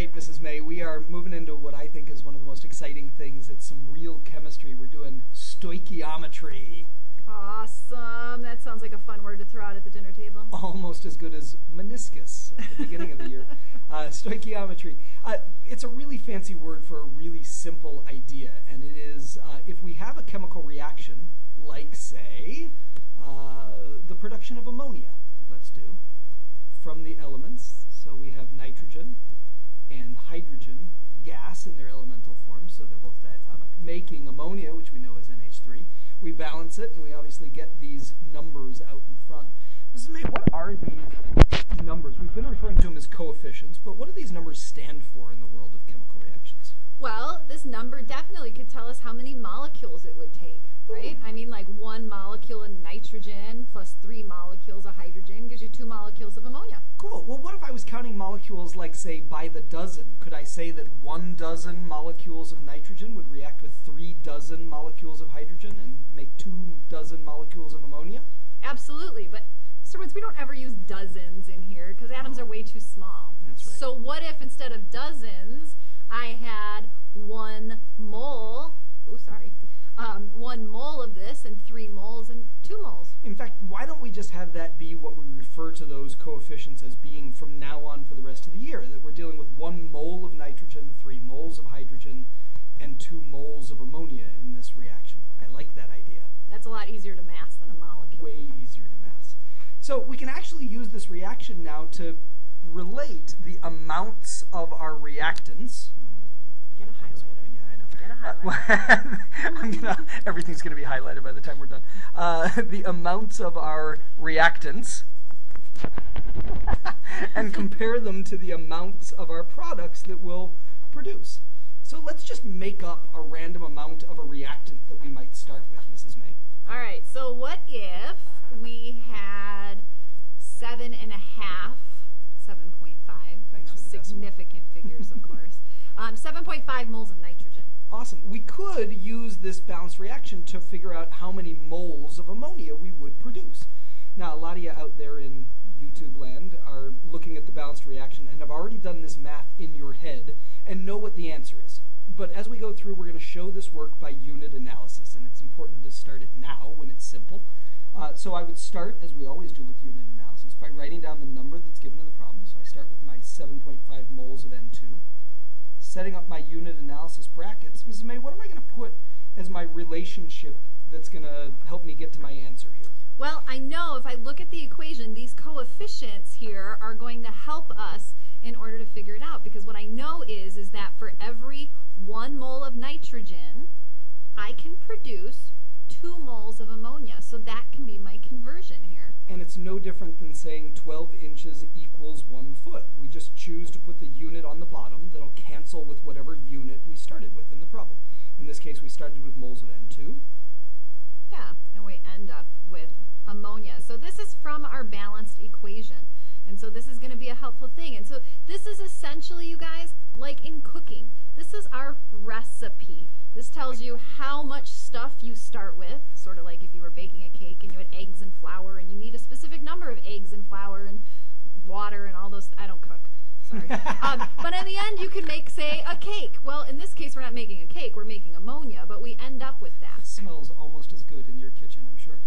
right, Mrs. May, we are moving into what I think is one of the most exciting things. It's some real chemistry. We're doing stoichiometry. Awesome. That sounds like a fun word to throw out at the dinner table. Almost as good as meniscus at the beginning of the year. Stoichiometry. It's a really fancy word for a really simple idea, and it is if we have a chemical reaction, like, say, the production of ammonia, let's do, from the elements. So we have nitrogen and hydrogen gas in their elemental form, so they're both diatomic, making ammonia, which we know is NH3. We balance it, and we obviously get these numbers out in front. Mrs. May, what are these numbers? We've been referring to them as coefficients, but what do these numbers stand for in the world of chemical reactions? Well, this number definitely could tell us how many molecules it would take, right? I mean, like 1 molecule of nitrogen plus 3 molecules of hydrogen gives you 2 molecules of ammonia. Cool. Well, what if I was counting molecules, like, say, by the dozen? Could I say that 1 dozen molecules of nitrogen would react with 3 dozen molecules of hydrogen and make 2 dozen molecules of ammonia? Absolutely, but Mr. Woods, we don't ever use dozens in here because atoms are way too small. That's right. So what if instead of dozens, I had 1 mole, 1 mole of this and 3 moles and 2 moles? In fact, why don't we just have that be what we refer to those coefficients as being from now on for the rest of the year? That we're dealing with 1 mole of nitrogen, 3 moles of hydrogen, and 2 moles of ammonia in this reaction. I like that idea. That's a lot easier to mass than a molecule. Way easier to mass. So we can actually use this reaction now to relate the amounts of our reactants. Get a highlighter. Yeah, I know. Get a highlighter. Everything's going to be highlighted by the time we're done. The amounts of our reactants and compare them to the amounts of our products that we'll produce. So let's just make up a random amount of a reactant that we might start with, Mrs. May. All right, so what if we had 7.5, 7.5, Thanks for the significant figures, of course, 7.5 moles of nitrogen. Awesome. We could use this balanced reaction to figure out how many moles of ammonia we would produce. Now, a lot of you out there in YouTube land are looking at the balanced reaction and have already done this math in your head and know what the answer is. But as we go through, we're going to show this work by unit analysis, and it's important to start it now when it's simple. So I would start, as we always do with unit analysis, by writing down the number that's given in the problem. So I start with my 7.5 moles of N2. Setting up my unit analysis brackets. Mrs. May, what am I going to put as my relationship that's going to help me get to my answer here? Well, I know if I look at the equation, these coefficients here are going to help us in order to figure it out, because what I know is that for every 1 mole of nitrogen, I can produce 2 moles of ammonia. So that can be my conversion here. And it's no different than saying 12 inches equals 1 foot. We just choose to put the unit on the bottom that'll cancel with whatever unit we started with in the problem. In this case, we started with moles of N2. Yeah, and we end up with ammonia. So this is from our balanced equation. And so this is going to be a helpful thing. And so this is essentially, you guys, like in cooking. This is our recipe. This tells you how much stuff you start with, sort of like if you were baking a cake and you had eggs and flour and you need a specific number of eggs and flour and water and all those. I don't cook. Sorry. But in the end, you can make, say, a cake. Well, in this case, we're not making a cake. We're making ammonia, but we end up with that. It smells almost as good in your kitchen, I'm sure.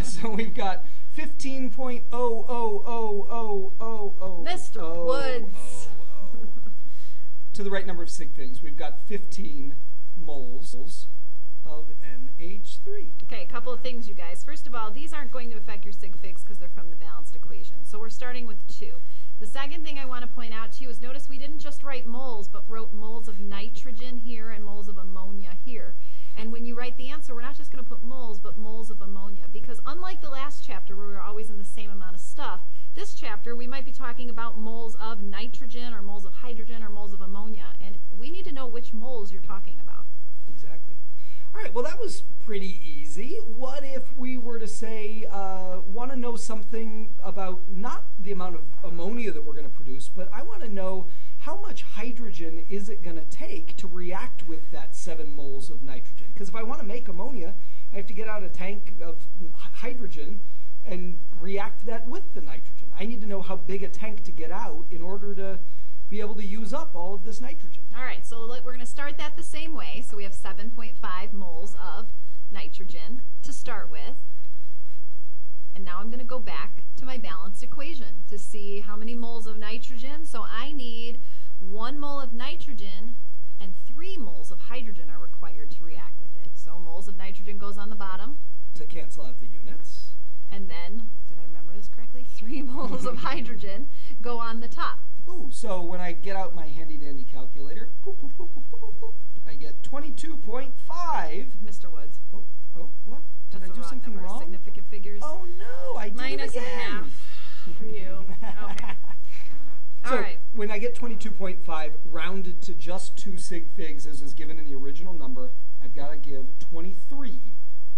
So we've got 15.0000000. Mr. Woods. To the right number of sig figs, we've got 15 moles of NH3. Okay, a couple of things, you guys. First of all, these aren't going to affect your sig figs because they're from the balanced equation. So we're starting with 2. The second thing I want to point out to you is notice we didn't just write moles, but wrote moles of nitrogen here and moles of ammonia here. And when you write the answer, we're not just going to put moles, but moles of ammonia. Because unlike the last chapter where we were always in the same amount of stuff, this chapter we might be talking about moles of nitrogen or moles of hydrogen or moles of ammonia. And we need to know which moles you're talking about. Exactly. All right, well, that was pretty easy. What if we were to say, want to know something about not the amount of ammonia that we're going to produce, but I want to know how much hydrogen is it going to take to react with that 7 moles of nitrogen? Because if I want to make ammonia, I have to get out a tank of hydrogen and react that with the nitrogen. I need to know how big a tank to get out in order to be be able to use up all of this nitrogen. All right, so we're going to start that the same way. So we have 7.5 moles of nitrogen to start with. And now I'm going to go back to my balanced equation to see how many moles of nitrogen. So I need 1 mole of nitrogen and 3 moles of hydrogen are required to react with it. So moles of nitrogen goes on the bottom. To cancel out the units. And then, did I remember this correctly? 3 moles of hydrogen go on the top. Ooh, so when I get out my handy-dandy calculator, boop, boop, boop, boop, boop, boop, boop, I get 22.5. Mr. Woods. Oh, what? Did I do something number. wrong? Significant figures. Oh, no, I did Minus it again. half for you. Okay. So All right. when I get 22.5 rounded to just 2 sig figs, as is given in the original number, I've got to give 23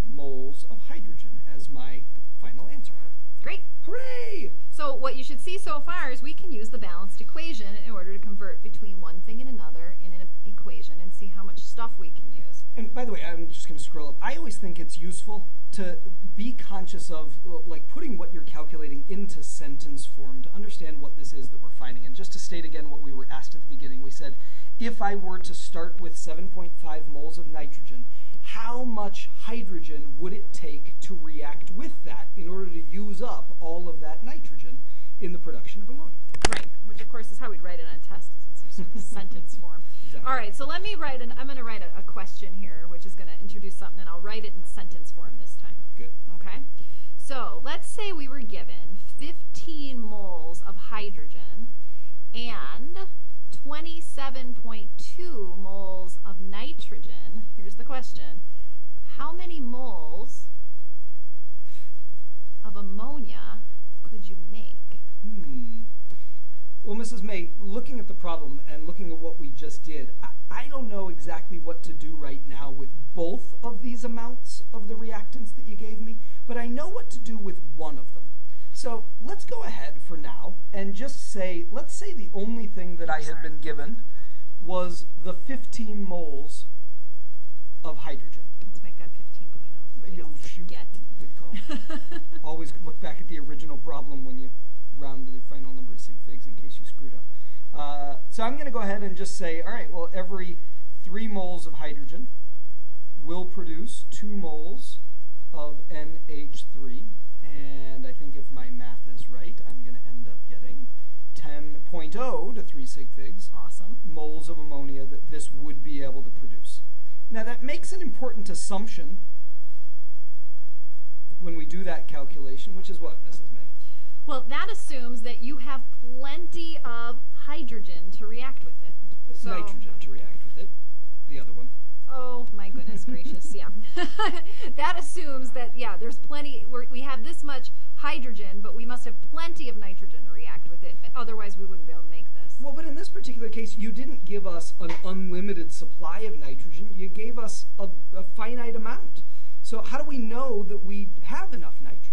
moles of hydrogen as my final answer. Great. Hooray! So what you should see so far is we can use the balanced equation in order to convert between one thing and another in an equation and see how much stuff we can use. And by the way, I'm just going to scroll up. I always think it's useful to be conscious of like putting what you're calculating into sentence form to understand what this is that we're finding. And just to state again what we were asked at the beginning, we said, if I were to start with 7.5 moles of nitrogen, how much hydrogen would it take to react with that in order to use up all of that nitrogen in the production of ammonia? Right, which of course is how we'd write it on a test, is in some sort of sentence form. Exactly. All right, so let me write I'm going to write a question here, which is going to introduce something, and I'll write it in sentence form this time. Good. Okay? So let's say we were given 15 moles of hydrogen and 27.2 moles of nitrogen. Here's the question. How many moles of ammonia could you make? Well, Mrs. May, looking at the problem and looking at what we just did, I don't know exactly what to do right now with both of these amounts of the reactants that you gave me, but I know what to do with one of them. So let's go ahead for now and just say, let's say the only thing that I had been given was the 15 moles of hydrogen. Let's make that 15.0 so we don't forget. Good call. Always look back at the original problem when you round to the final number of sig figs in case you screwed up. So I'm going to go ahead and just say, all right, well, every 3 moles of hydrogen will produce 2 moles of NH3. And I think if my math is right, I'm going to end up getting 10.0 to 3 sig figs. Awesome. Moles of ammonia that this would be able to produce. Now that makes an important assumption when we do that calculation, which is what, Mrs. May? Well, that assumes that you have plenty of hydrogen to react with it. So, nitrogen to react with it. The other one. oh my goodness gracious, yeah. That assumes that, yeah, there's plenty, we have this much hydrogen, but we must have plenty of nitrogen to react with it. Otherwise, we wouldn't be able to make this. Well, but in this particular case, you didn't give us an unlimited supply of nitrogen. You gave us a finite amount. So how do we know that we have enough nitrogen?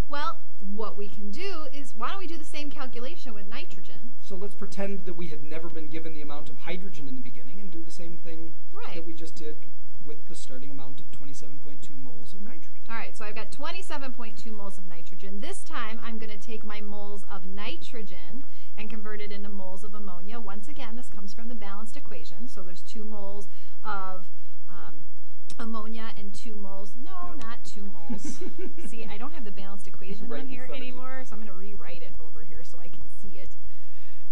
Well, what we can do is, why don't we do the same calculation with nitrogen? So let's pretend that we had never been given the amount of hydrogen in the beginning and do the same thing that we just did with the starting amount of 27.2 moles of nitrogen. All right, so I've got 27.2 moles of nitrogen. This time, I'm going to take my moles of nitrogen and convert it into moles of ammonia. Once again, this comes from the balanced equation. So there's 2 moles of ammonia and 2 moles. No, not 2 moles. See, I don't have the balanced equation Right on here anymore, so I'm going to rewrite it over here so I can see it,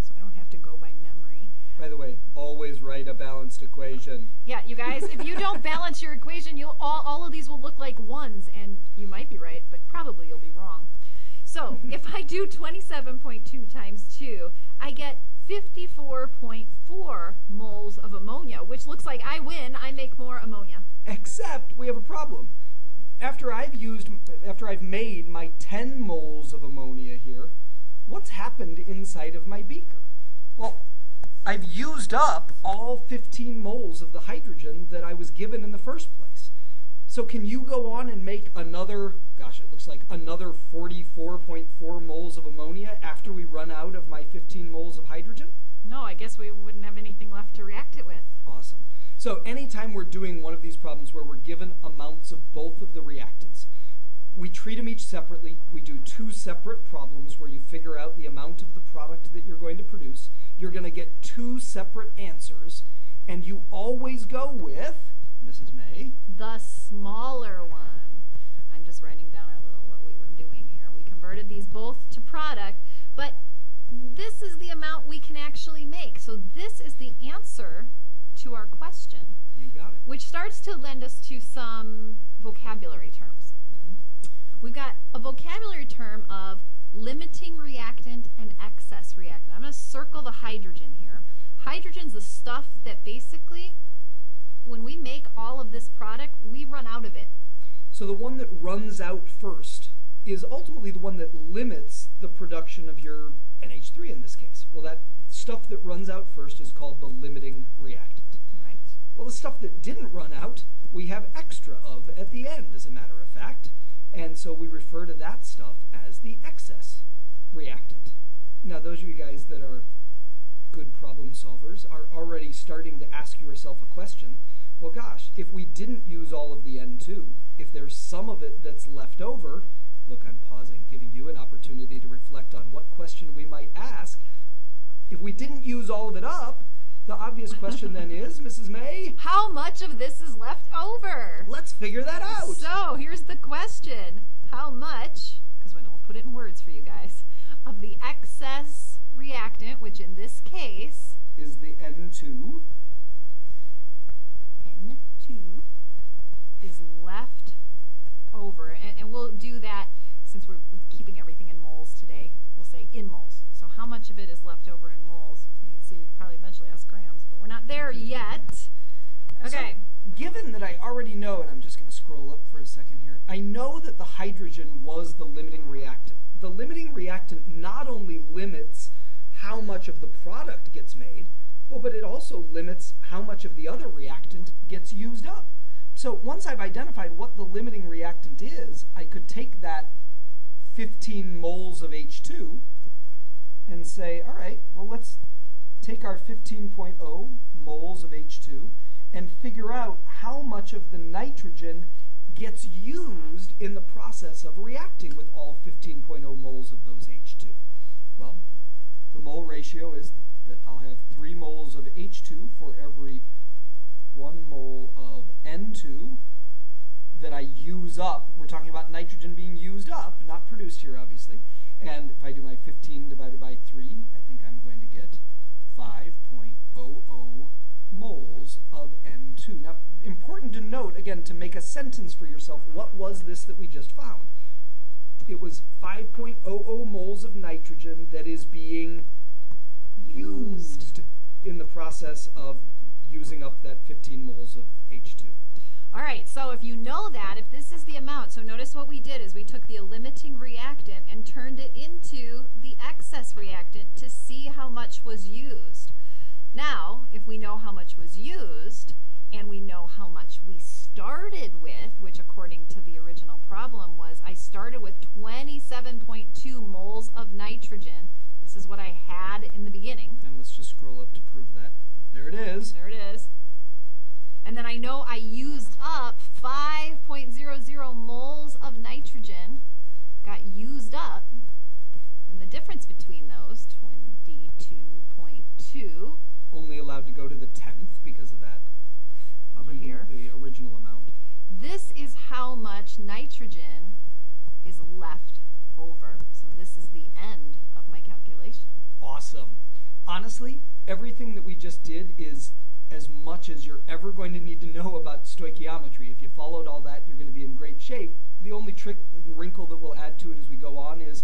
so I don't have to go by memory. By the way, always write a balanced equation. Yeah, you guys, if you don't balance your equation, all of these will look like ones, and you might be right, but probably you'll be wrong. So if I do 27.2 times 2, I get 54.4 moles of ammonia, which looks like I win. I make more ammonia. Except we have a problem. After I've made my 10 moles of ammonia here, what's happened inside of my beaker? Well, I've used up all 15 moles of the hydrogen that I was given in the first place. So can you go on and make another, gosh, it looks like another 44.4 moles of ammonia after we run out of my 15 moles of hydrogen? No, I guess we wouldn't have anything left to react it with. Awesome. So anytime we're doing one of these problems where we're given amounts of both of the reactants, we treat them each separately. We do 2 separate problems where you figure out the amount of the product that you're going to produce. You're going to get 2 separate answers, and you always go with, Mrs. May, the smaller one. I'm just writing down our little what we were doing here. We converted these both to product, but this is the amount we can actually make. So this is the answer to our question. You got it. Which starts to lend us to some vocabulary terms. We've got a vocabulary term of limiting reactant and excess reactant. I'm going to circle the hydrogen here. Hydrogen's the stuff that basically, when we make all of this product, we run out of it. So the one that runs out first is ultimately the one that limits the production of your NH3 in this case. Well, that stuff that runs out first is called the limiting reactant. Right. Well, the stuff that didn't run out, we have extra of at the end, as a matter of fact. And so we refer to that stuff as the excess reactant. Now, those of you guys that are good problem solvers are already starting to ask yourself a question. Well, gosh, if we didn't use all of the N2, if there's some of it that's left over, look, I'm pausing, giving you an opportunity to reflect on what question we might ask. If we didn't use all of it up, the obvious question then is, Mrs. May? How much of this is left over? Let's figure that out. So here's the question. How much, because we'll put it in words for you guys, of the excess reactant, which in this case is the N2, is left over. And we'll do that, since we're keeping everything in moles today, we'll say in moles. So how much of it is left over in moles? You can see we could probably eventually ask grams, but we're not there yet. Okay. So, given that I already know, and I'm just going to scroll up for a second here, I know that the hydrogen was the limiting reactant. The limiting reactant not only limits how much of the product gets made, well, but it also limits how much of the other reactant gets used up. So once I've identified what the limiting reactant is, I could take that 15 moles of H2 and say, all right, well, let's take our 15.0 moles of H2 and figure out how much of the nitrogen gets used in the process of reacting with all 15.0 moles of those H2. Well, the mole ratio is that I'll have 3 moles of H2 for every 1 mole of N2 that I use up. We're talking about nitrogen being used up, not produced here, obviously. And if I do my 15 divided by 3, I think I'm going to get 5.00 moles of N2. Now, important to note, again, to make a sentence for yourself, what was this that we just found? It was 5.00 moles of nitrogen that is being used in the process of using up that 15 moles of H2. All right, so if you know that, if this is the amount, so notice what we did is we took the limiting reactant and turned it into the excess reactant to see how much was used. Now, if we know how much was used, and we know how much we started with, which according to the original problem was, I started with 27.2 moles of nitrogen. This is what I had in the beginning. And let's just scroll up to prove that. There it is. There it is. And then I know I used up 5.00 moles of nitrogen, got used up. And the difference between those, 22.2. Only allowed to go to the 10th because of that. Over here. The original amount. This is how much nitrogen is left over. So this is the end of my calculation. Awesome. Honestly, everything that we just did is as much as you're ever going to need to know about stoichiometry. If you followed all that, you're going to be in great shape. The only trick and wrinkle that we'll add to it as we go on is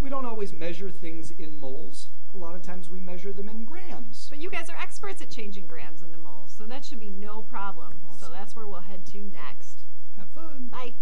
we don't always measure things in moles. A lot of times we measure them in grams. But you guys are experts at changing grams into moles, so that should be no problem. Awesome. So that's where we'll head to next. Have fun. Bye.